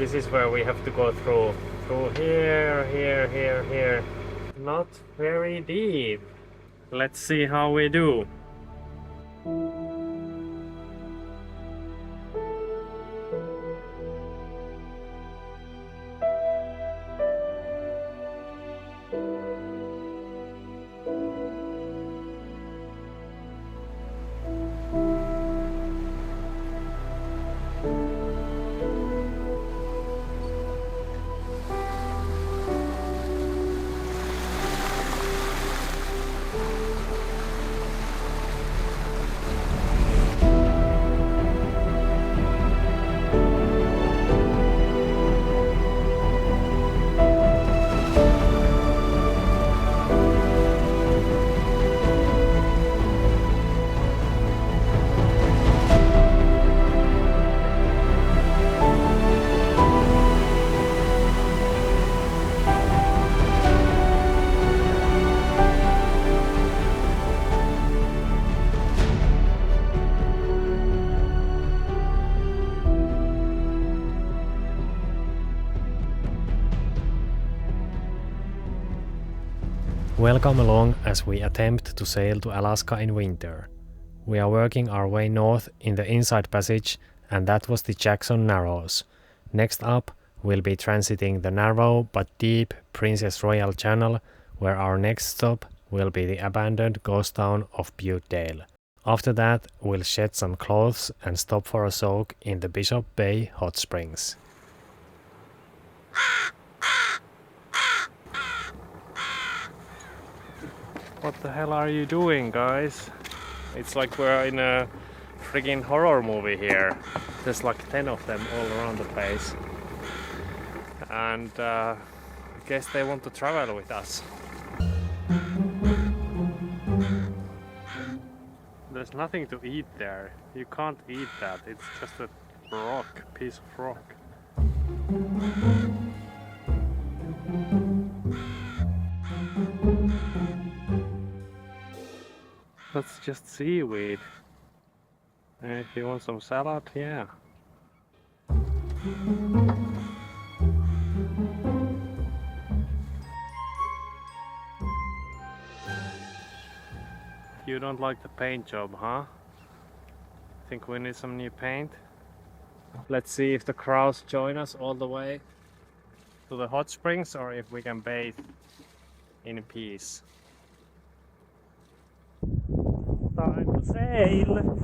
This is where we have to go through here, here. Not very deep. Let's see how we do. Welcome along as we attempt to sail to Alaska in winter. We are working our way north in the Inside Passage, and that was the Jackson Narrows. Next up, we'll be transiting the narrow but deep Princess Royal Channel, where our next stop will be the abandoned ghost town of Butedale. After that, we'll shed some clothes and stop for a soak in the Bishop Bay hot springs. What the hell are you doing, guys? It's like we're in a friggin' horror movie here. There's like 10 of them all around the place. And I guess they want to travel with us. There's nothing to eat there. You can't eat that. It's just a rock, piece of rock. That's just seaweed. And if you want some salad, yeah. You don't like the paint job, huh? Think we need some new paint? Let's see if the crowds join us all the way to the hot springs, or if we can bathe in peace. Time to sail!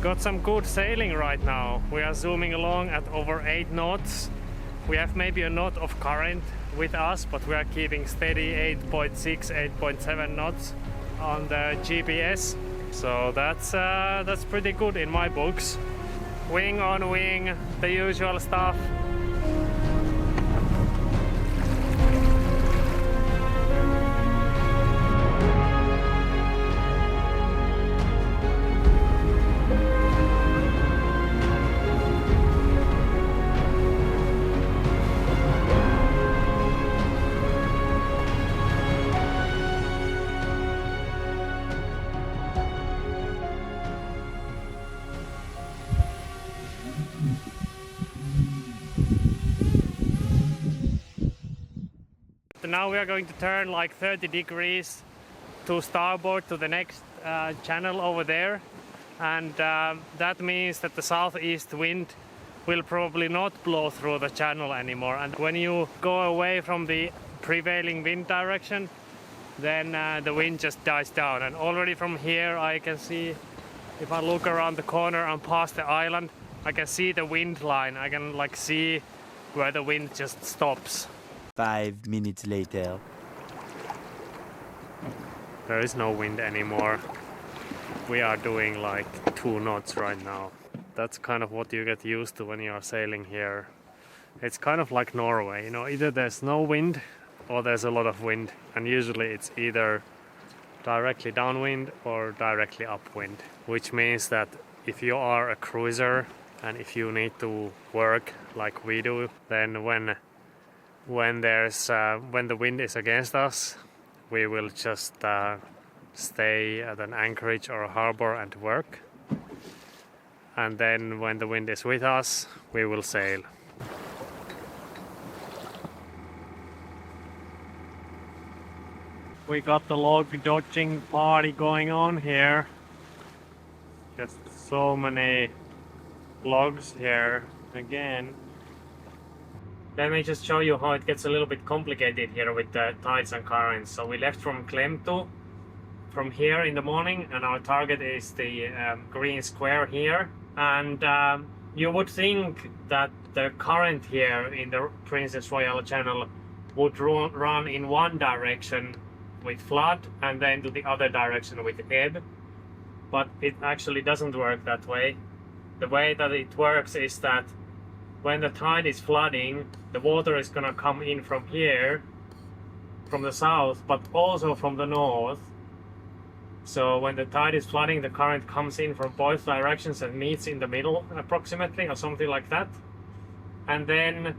Got some good sailing right now. We are zooming along at over 8 knots. We have maybe a knot of current with us, but we are keeping steady 8.6, 8.7 knots on the GPS. So that's pretty good in my books. Wing on wing, the usual stuff. Now we are going to turn like 30 degrees to starboard to the next channel over there, and that means that the southeast wind will probably not blow through the channel anymore. And when you go away from the prevailing wind direction, then the wind just dies down. And already from here I can see, if I look around the corner and past the island, I can see the wind line. I can like see where the wind just stops. 5 minutes later. There is no wind anymore. We are doing like 2 knots right now. That's kind of what you get used to when you are sailing here. It's kind of like Norway, you know, either there's no wind or there's a lot of wind, and usually it's either directly downwind or directly upwind, which means that if you are a cruiser and if you need to work like we do, then when the wind is against us, we will just stay at an anchorage or a harbor and work, and then when the wind is with us, we will sail. We got the log dodging party going on here. Just so many logs here again. Let me just show you how it gets a little bit complicated here with the tides and currents. So we left from Klemto from here in the morning, and our target is the green square here. And you would think that the current here in the Princess Royal Channel would run in one direction with flood and then to the other direction with ebb, but it actually doesn't work that way. The way that it works is that when the tide is flooding, the water is gonna come in from here, from the south, but also from the north. So when the tide is flooding, the current comes in from both directions and meets in the middle approximately, or something like that. And then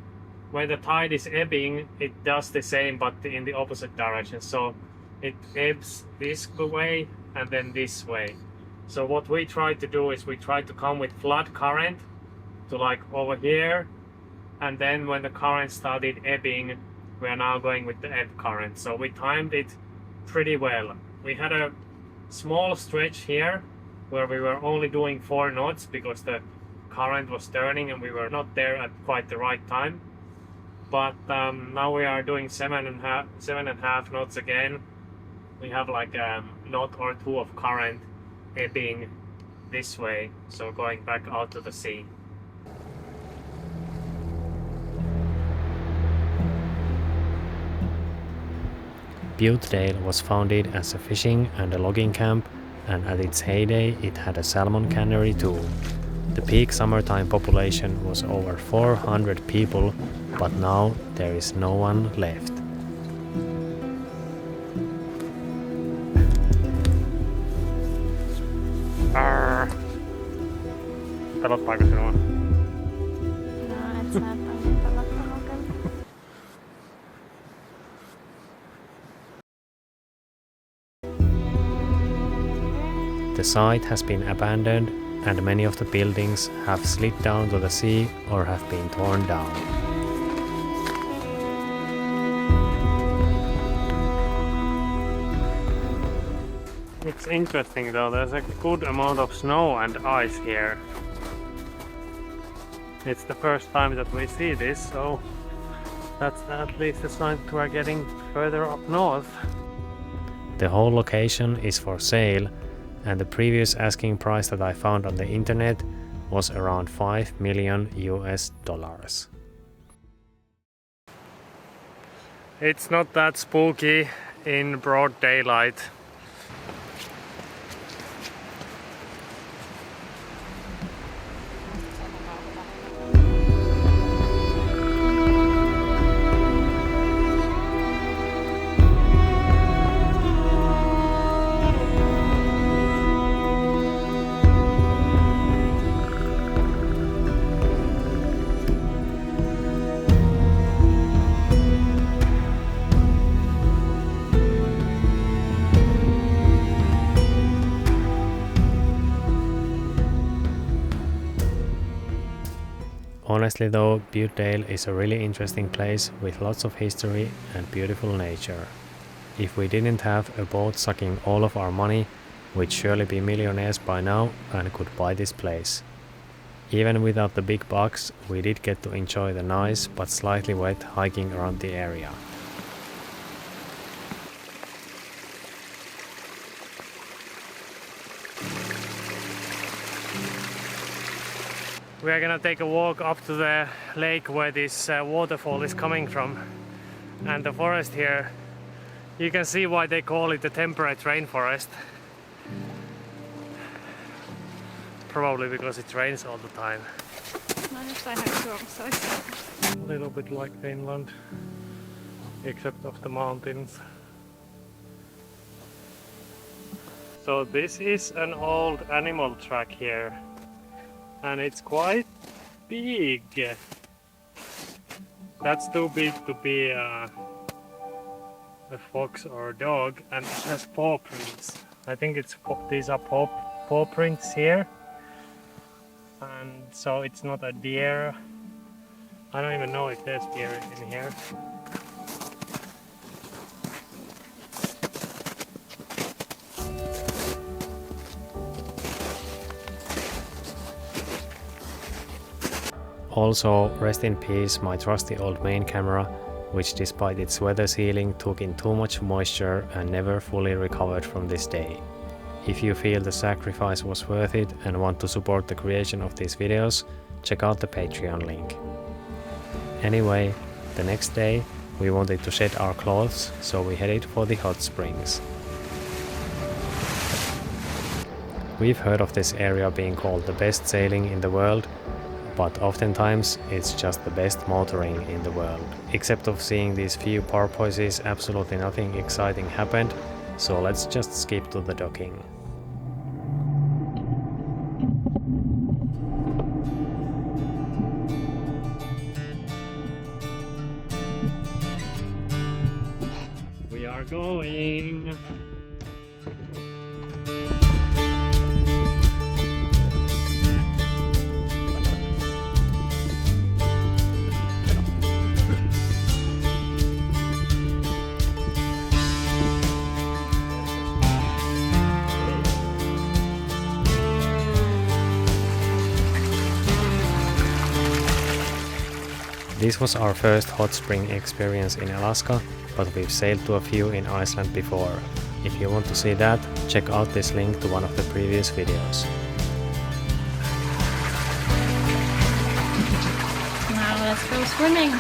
when the tide is ebbing, it does the same but in the opposite direction. So it ebbs this way and then this way. So what we try to do is we try to come with flood current to like over here, and then when the current started ebbing, we are now going with the ebb current. So we timed it pretty well. We had a small stretch here where we were only doing 4 knots because the current was turning and we were not there at quite the right time. But now we are doing 7.5 knots again. We have like a knot or 2 of current ebbing this way, so going back out to the sea. Butedale was founded as a fishing and a logging camp, and at its heyday it had a salmon cannery too. The peak summertime population was over 400 people, but now there is no one left. Pelottaako sinua? No, et sä et ole niin pelottanut kyllä. The site has been abandoned, and many of the buildings have slid down to the sea or have been torn down. It's interesting though, there's a good amount of snow and ice here. It's the first time that we see this, so that's at least a sign that we're getting further up north. The whole location is for sale, and the previous asking price that I found on the internet was around $5 million. It's not that spooky in broad daylight. Honestly though, Butedale is a really interesting place with lots of history and beautiful nature. If we didn't have a boat sucking all of our money, we'd surely be millionaires by now and could buy this place. Even without the big bucks, we did get to enjoy the nice but slightly wet hiking around the area. We are gonna take a walk up to the lake where this waterfall is coming from. And the forest here You can see why they call it the temperate rainforest. Probably because it rains all the time. Mä jossain Suomessa olisi. A little bit like Finland, except of the mountains. So this is an old animal track here, and it's quite big. That's too big to be a fox or a dog, and it has paw prints. I think these are paw prints here, and so it's not a deer. I don't even know if there's deer in here. Also, rest in peace my trusty old main camera, which despite its weather sealing took in too much moisture and never fully recovered from this day. If you feel the sacrifice was worth it and want to support the creation of these videos, check out the Patreon link. Anyway, the next day we wanted to shed our clothes, so we headed for the hot springs. We've heard of this area being called the best sailing in the world, but oftentimes it's just the best motoring in the world. Except of seeing these few porpoises, absolutely nothing exciting happened, so let's just skip to the docking. We are going. This was our first hot spring experience in Alaska, but we've sailed to a few in Iceland before. If you want to see that, check out this link to one of the previous videos. Now let's go swimming.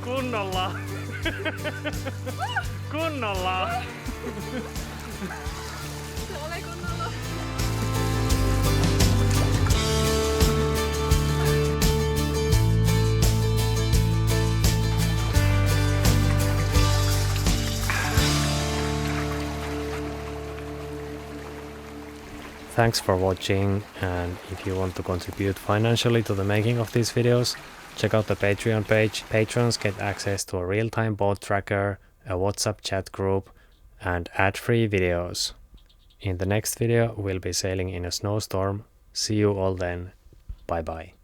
Kunnolla! Kunnolla! Se oli kunnolla. Thanks for watching, and if you want to contribute financially to the making of these videos, check out the Patreon page. Patrons get access to a real-time boat tracker, a WhatsApp chat group, and ad-free videos. In the next video, we'll be sailing in a snowstorm. See you all then. Bye bye.